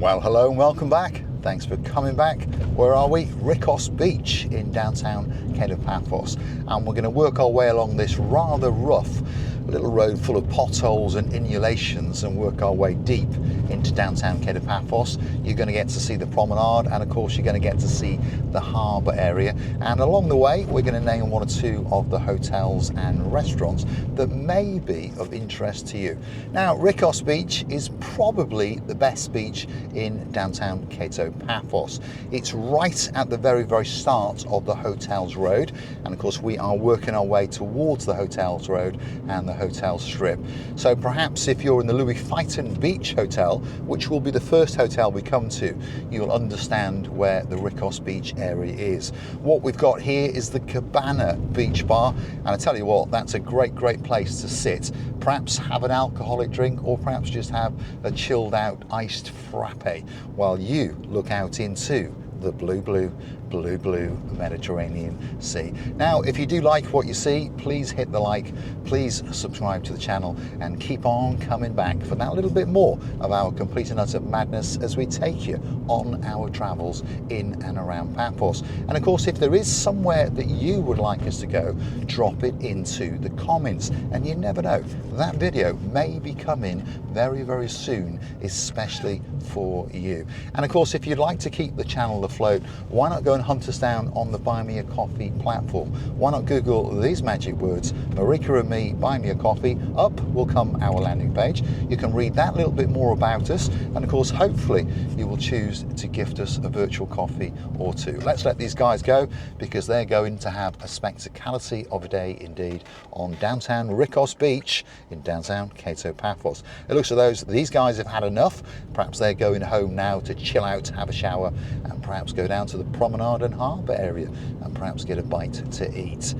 Well, hello and welcome back. Thanks for coming back. Where are we? Rikkos Beach in downtown Paphos. And we're going to work our way along this rather rough little road full of potholes and inulations and work our way deep into downtown Paphos. You're going to get to see the promenade, and of course you're going to get to see the harbour area. And along the way we're going to name one or two of the hotels and restaurants that may be of interest to you. Now, Rikkos Beach is probably the best beach in downtown Paphos. It's right at the very start of the hotels road, and of course we are working our way towards the hotels road and the hotel strip. So perhaps if you're in the Louis Vuitton Beach Hotel, which will be the first hotel we come to, you'll understand where the Rikkos Beach area is. What we've got here is the Cabana Beach Bar, and I tell you what, that's a great place to sit, perhaps have an alcoholic drink, or perhaps just have a chilled out iced frappe while you look out into the blue Mediterranean Sea. Now, if you do like what you see, please hit the like, please subscribe to the channel, and keep on coming back for that little bit more of our complete and utter madness as we take you on our travels in and around Paphos. And of course, if there is somewhere that you would like us to go, drop it into the comments, and you never know, that video may be coming very soon, especially for you. And of course, if you'd like to keep the channel afloat, why not go and hunt us down on the Buy Me a Coffee platform? Why not Google these magic words, Marika and me, buy me a coffee? Up will come our landing page. You can read that little bit more about us, and of course, hopefully you will choose to gift us a virtual coffee or two. Let's let these guys go, because they're going to have a spectacality of a day indeed on downtown Rikkos Beach in downtown Paphos. It looks as though these guys have had enough. Perhaps they're going home now to chill out, have a shower, and perhaps go down to the promenade and harbour area and perhaps get a bite to eat.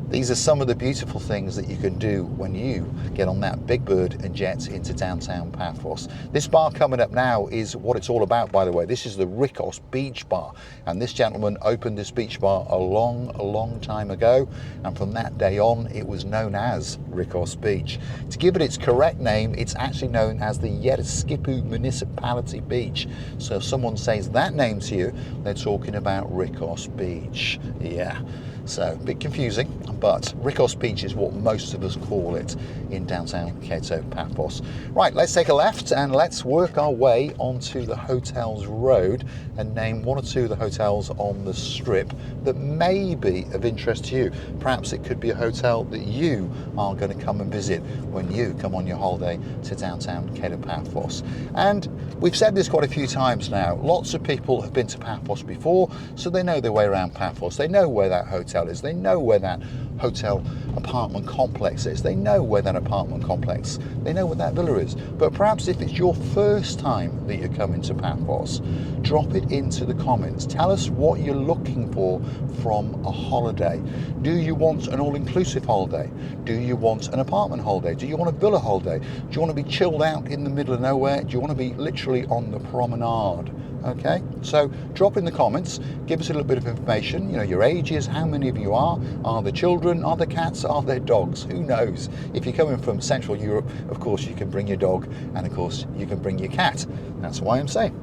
These are some of the beautiful things that you can do when you get on that big bird and jet into downtown Paphos. This bar coming up now is what it's all about, by the way. This is the Rikkos Beach Bar, and this gentleman opened this beach bar a long time ago, and from that day on it was known as Rikkos Beach. To give it its correct name, it's actually known as the Yeriskipu Municipality Beach. So if someone says that name to you, they're talking about Rikkos Beach. Yeah. So, a bit confusing, but Rikkos Beach is what most of us call it in downtown Paphos. Right, let's take a left and let's work our way onto the hotels road and name one or two of the hotels on the strip that may be of interest to you. Perhaps it could be a hotel that you are going to come and visit when you come on your holiday to downtown Paphos. And we've said this quite a few times now, lots of people have been to Paphos before, so they know their way around Paphos. They know where that hotel is, they know where that hotel apartment complex is, they know where that apartment complex, they know where that villa is. But perhaps if it's your first time that you're coming to Paphos, drop it into the comments. Tell us what you're looking for from a holiday. Do you want an all-inclusive holiday? Do you want an apartment holiday? Do you want a villa holiday? Do you want to be chilled out in the middle of nowhere? Do you want to be literally on the promenade? Okay, so drop in the comments, give us a little bit of information, you know, your ages, how many of you are there children, are there cats, are there dogs, who knows. If you're coming from Central Europe, of course you can bring your dog, and of course you can bring your cat. That's why I'm saying.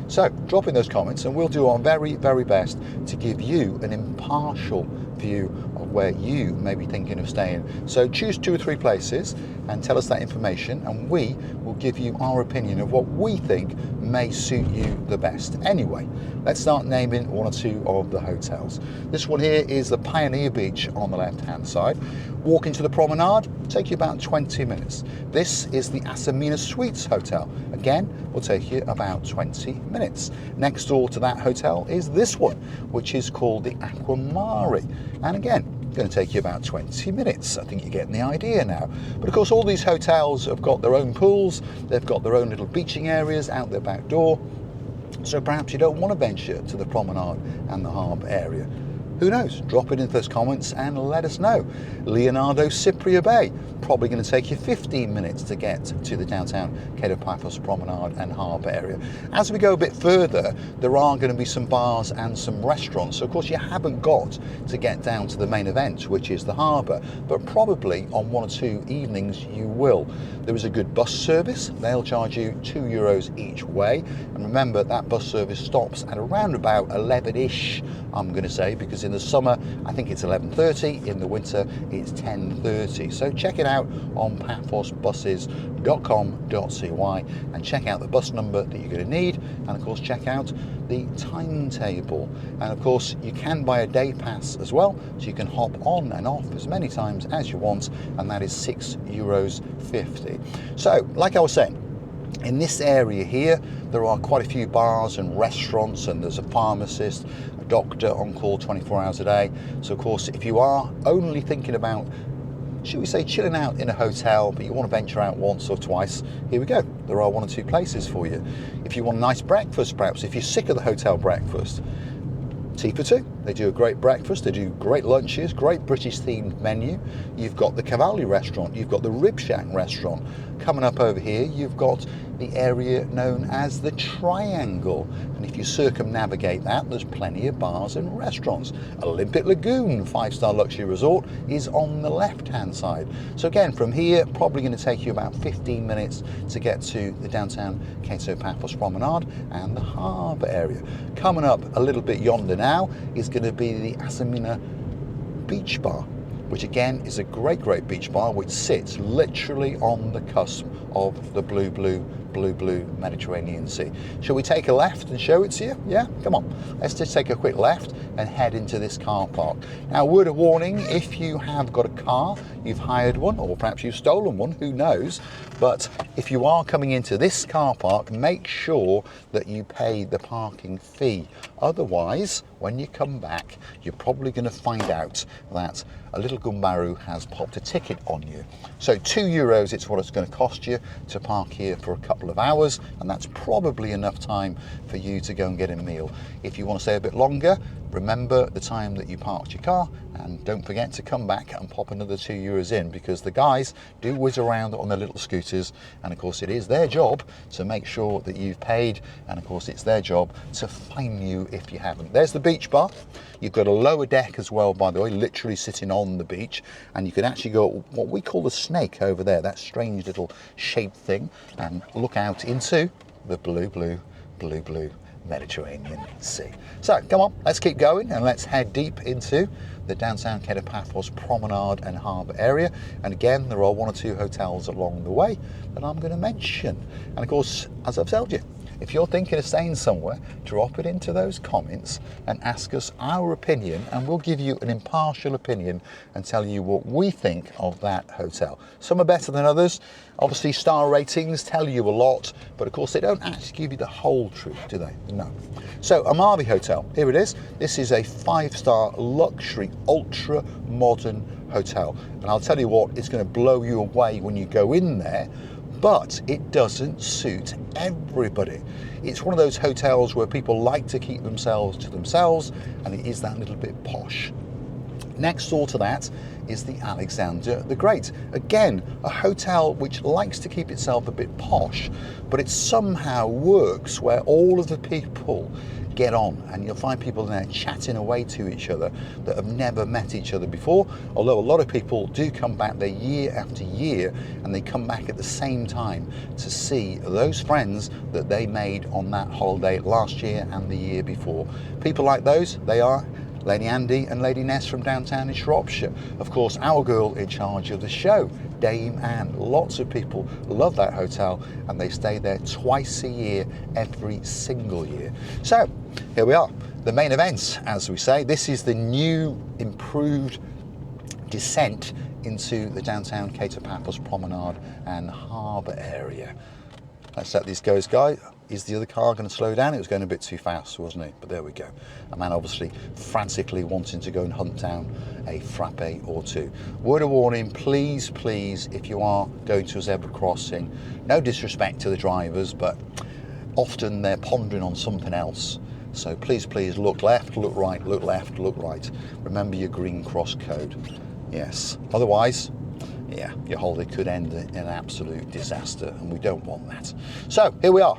So drop in those comments and we'll do our very best to give you an impartial view of where you may be thinking of staying. So choose 2 or 3 places and tell us that information, and we will give you our opinion of what we think may suit you the best. Anyway, let's start naming one or two of the hotels. This one here is the Pioneer Beach on the left hand side. Walking to the promenade, take you about 20 minutes. This is the Asamina Suites Hotel. Again, will take you about 20 minutes. Next door to that hotel is this one, which is called the Aquamari. And again, going to take you about 20 minutes. I think you're getting the idea now. But of course, all these hotels have got their own pools, they've got their own little beaching areas out their back door. So perhaps you don't want to venture to the promenade and the harbour area. Who knows? Drop it into those comments and let us know. Leonardo Cypria Bay, probably going to take you 15 minutes to get to the downtown Cape Paphos promenade and harbour area. As we go a bit further, there are going to be some bars and some restaurants. So of course you haven't got to get down to the main event, which is the harbour, but probably on 1 or 2 evenings you will. There is a good bus service. They'll charge you €2 each way. And remember, that bus service stops at around about 11ish, I'm going to say, because in the summer I think it's 11:30, in the winter it's 10:30. So check it out on paphosbuses.com.cy and check out the bus number that you're going to need, and of course check out the timetable. And of course you can buy a day pass as well, so you can hop on and off as many times as you want, and that is €6.50. So like I was saying, in this area here there are quite a few bars and restaurants, and there's a pharmacist, a doctor on call 24 hours a day. So of course if you are only thinking about, should we say, chilling out in a hotel, but you want to venture out once or twice, here we go. There are 1 or 2 places for you. If you want a nice breakfast, perhaps, if you're sick of the hotel breakfast, Tea for Two. They do a great breakfast, they do great lunches, great British themed menu. You've got the Cavalli restaurant, you've got the Rib Shack restaurant. Coming up over here, you've got the area known as the Triangle. And if you circumnavigate that, there's plenty of bars and restaurants. Olympic Lagoon 5-star luxury resort is on the left-hand side. So again, from here, probably going to take you about 15 minutes to get to the downtown Cape Paphos promenade and the harbour area. Coming up a little bit yonder now is going to be the Asamina Beach Bar, which again is a great beach bar which sits literally on the cusp of the blue Mediterranean Sea. Shall we take a left and show it to you? Yeah, come on. Let's just take a quick left and head into this car park. Now, word of warning, if you have got a car, you've hired one, or perhaps you've stolen one, who knows, but if you are coming into this car park, make sure that you pay the parking fee. Otherwise, when you come back, you're probably going to find out that a little gumbaru has popped a ticket on you. So €2, it's what it's going to cost you to park here for a couple of hours, and that's probably enough time for you to go and get a meal. If you want to stay a bit longer, remember the time that you parked your car, and don't forget to come back and pop another €2 in, because the guys do whiz around on their little scooters, and of course it is their job to make sure that you've paid, and of course it's their job to fine you if you haven't. There's the beach bar. You've got a lower deck as well, by the way, literally sitting on the beach, and you can actually go what we call the snake over there, that strange little shaped thing, and look out into the blue Mediterranean Sea. So come on, let's keep going and let's head deep into the downtown Cape Paphos promenade and harbour area. And again, there are 1 or 2 hotels along the way that I'm going to mention. And of course, as I've told you, if you're thinking of staying somewhere, drop it into those comments and ask us our opinion, and we'll give you an impartial opinion and tell you what we think of that hotel. Some are better than others. Obviously, star ratings tell you a lot, but of course they don't actually give you the whole truth, do they? No. So, Amavi Hotel, here it is. This is a 5-star luxury, ultra modern hotel. And I'll tell you what, it's going to blow you away when you go in there. But it doesn't suit everybody. It's one of those hotels where people like to keep themselves to themselves, and it is that little bit posh. Next door to that is the Alexander the Great. Again, a hotel which likes to keep itself a bit posh, but it somehow works where all of the people get on, and you'll find people there chatting away to each other that have never met each other before, although a lot of people do come back there year after year, and they come back at the same time to see those friends that they made on that holiday last year and the year before. People like those, they are Lady Andy and Lady Ness from downtown in Shropshire. Of course, our girl in charge of the show, Dame Anne. Lots of people love that hotel, and they stay there twice a year, every single year. So here we are, the main events, as we say. This is the new, improved descent into the downtown Cape Paphos promenade and harbour area. Let's let these go, guys. Is the other car going to slow down? It was going a bit too fast, wasn't it? But there we go. A man obviously frantically wanting to go and hunt down a frappe or two. Word of warning, please, if you are going to a zebra crossing, no disrespect to the drivers, but often they're pondering on something else. So please, please look left, look right, look left, look right. Remember your green cross code. Yes. Otherwise, yeah, your holiday could end in an absolute disaster, and we don't want that. So here we are.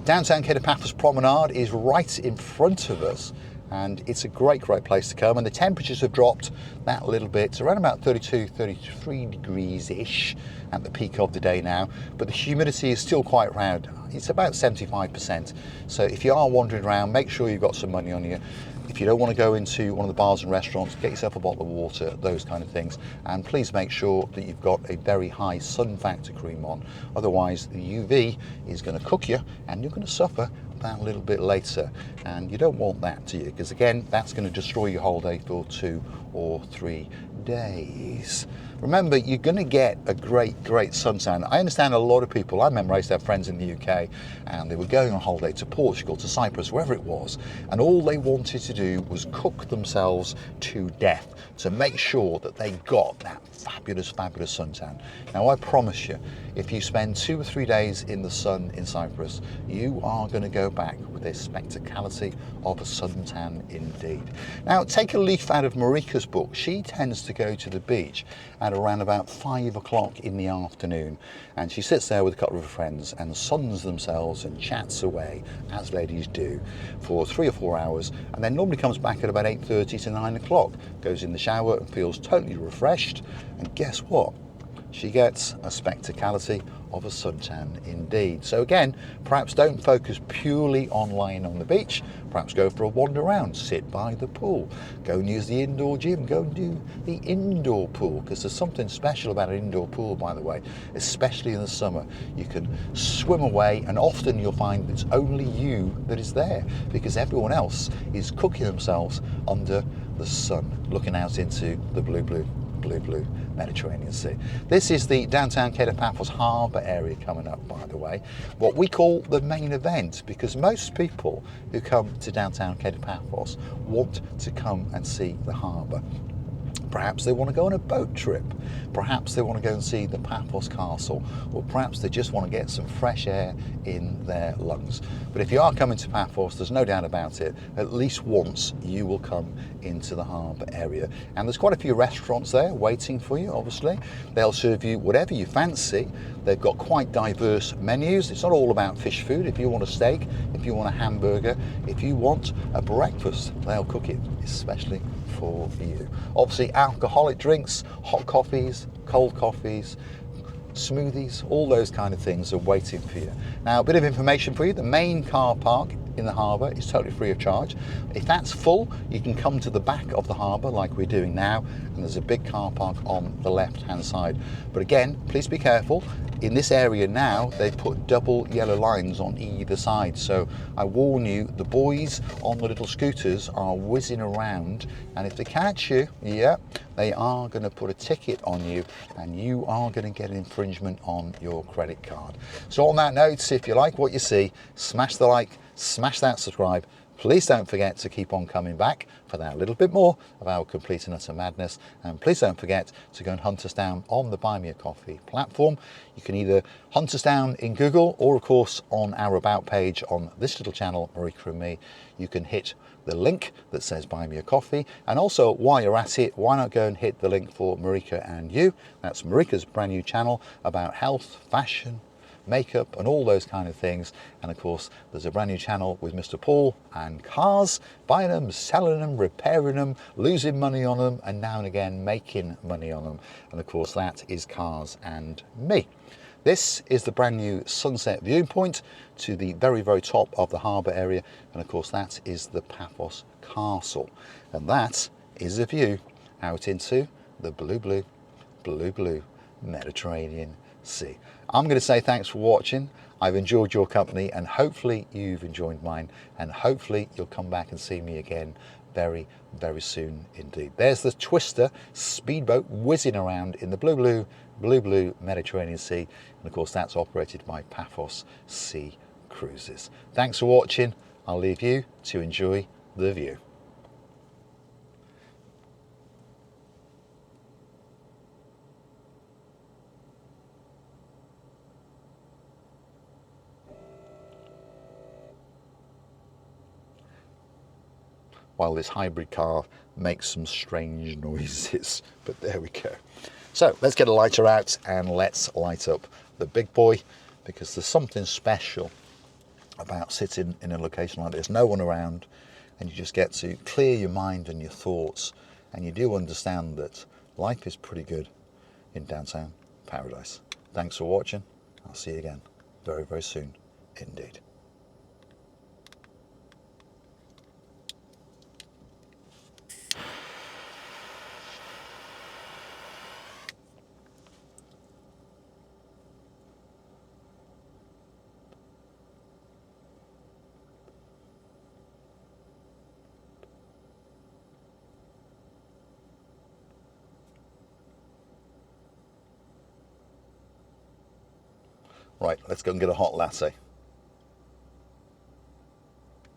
Downtown Paphos Promenade is right in front of us, and it's a great place to come. And the temperatures have dropped that little bit. It's around about 32, 33 degrees-ish at the peak of the day now, but the humidity is still quite around. It's about 75%. So if you are wandering around, make sure you've got some money on you. If you don't want to go into one of the bars and restaurants, get yourself a bottle of water, those kind of things. And please make sure that you've got a very high sun factor cream on. Otherwise, the UV is going to cook you and you're going to suffer that a little bit later. And you don't want that, do you? Because again, that's going to destroy your holiday for 2 or 3 days. Remember, you're going to get a great suntan. I understand a lot of people, I remember I used to have friends in the UK and they were going on holiday to Portugal, to Cyprus, wherever it was, and all they wanted to do was cook themselves to death to make sure that they got that fabulous suntan. Now I promise you, if you spend 2 or 3 days in the sun in Cyprus, you are going to go back with a spectacality of a suntan indeed. Now take a leaf out of Marika's book. She tends to go to the beach at around about 5 o'clock in the afternoon, and she sits there with a couple of her friends and suns themselves and chats away, as ladies do, for 3 or 4 hours, and then normally comes back at about 8:30 to 9 o'clock, goes in the shower and feels totally refreshed, and guess what? She gets a spectacality of a suntan indeed. So again, perhaps don't focus purely on lying on the beach. Perhaps go for a wander around, sit by the pool, go and use the indoor gym, go and do the indoor pool, because there's something special about an indoor pool, by the way, especially in the summer. You can swim away, and often you'll find it's only you that is there, because everyone else is cooking themselves under the sun, looking out into the blue Mediterranean Sea. This is the downtown Paphos Harbour area coming up, by the way, what we call the main event, because most people who come to downtown Paphos want to come and see the harbour. Perhaps they want to go on a boat trip, perhaps they want to go and see the Paphos Castle, or perhaps they just want to get some fresh air in their lungs. But if you are coming to Paphos, there's no doubt about it, at least once you will come into the harbour area. And there's quite a few restaurants there waiting for you, obviously. They'll serve you whatever you fancy. They've got quite diverse menus. It's not all about fish food. If you want a steak, if you want a hamburger, if you want a breakfast, they'll cook it, especially for you. Obviously, alcoholic drinks, hot coffees, cold coffees, smoothies, all those kind of things are waiting for you. Now, a bit of information for you. The main car park in the harbour is totally free of charge. If that's full, you can come to the back of the harbour like we're doing now, and there's a big car park on the left hand side. But again, please be careful. In this area now, they've put double yellow lines on either side. So I warn you, the boys on the little scooters are whizzing around, and if they catch you, yeah, they are going to put a ticket on you, and you are going to get an infringement on your credit card. So on that note, if you like what you see, smash the like, smash that subscribe. Please don't forget to keep on coming back for that little bit more of our complete and utter madness. And please don't forget to go and hunt us down on the Buy Me a Coffee platform. You can either hunt us down in Google, or of course on our About page on this little channel, Marika and Me. You can hit the link that says Buy Me a Coffee. And also, while you're at it, why not go and hit the link for Marika and You? That's Marika's brand new channel about health, fashion, makeup and all those kind of things. And of course, there's a brand new channel with Mr. Paul and cars, buying them, selling them, repairing them, losing money on them, and now and again making money on them. And of course, that is Cars and Me. This is the brand new sunset viewpoint to the very top of the harbour area, and of course that is the Paphos Castle, and that is a view out into the blue Mediterranean Sea. I'm going to say thanks for watching. I've enjoyed your company, and hopefully you've enjoyed mine, and hopefully you'll come back and see me again very soon indeed. There's the Twister speedboat whizzing around in the blue Mediterranean Sea, and of course that's operated by Paphos Sea Cruises. Thanks for watching. I'll leave you to enjoy the view. while this hybrid car makes some strange noises. But there we go. So let's get a lighter out and let's light up the big boy, because there's something special about sitting in a location like this, no one around, and you just get to clear your mind and your thoughts, and you do understand that life is pretty good in downtown paradise. Thanks for watching. I'll see you again very, very soon indeed. Right, let's go and get a hot latte.